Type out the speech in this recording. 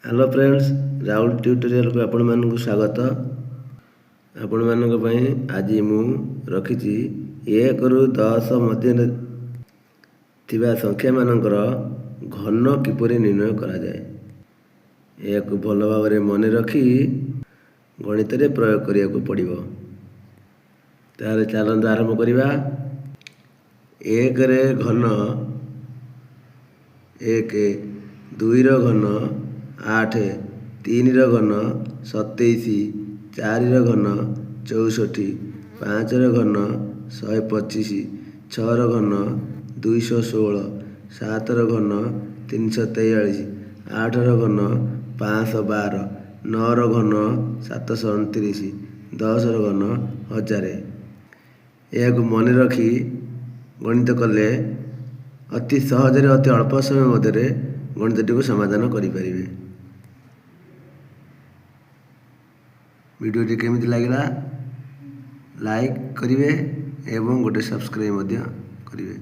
Hello friends, Rahul tutorial को आपण मानक स्वागत। आपण मानक पई आज मु रखिछि 1 रु 10 मध्य थिबा संख्या मानकर घन किपरि निर्णय करा जाए। एक भल भाव मन रखी गणित रे प्रयोग करिया को पड़िबो। तारे चलंत आरंभ करिबा। 1 रे घन 1, 2 रो घन 8, 3 रो घन 27, 4 रो घन 64, 5 रो घन 125, 6 रो घन 216, 7 रो घन 343, 8 रो घन 512, 9 रो घन 729, 10 रो घन 1000। यह मन रखी गणित कले अति सहज अति अल्प समय मध्य गणितटी को समाधान करें। वीडियोटी केमिति लागला लाइक करिवे एवं गोटे सब्सक्राइब करिवे।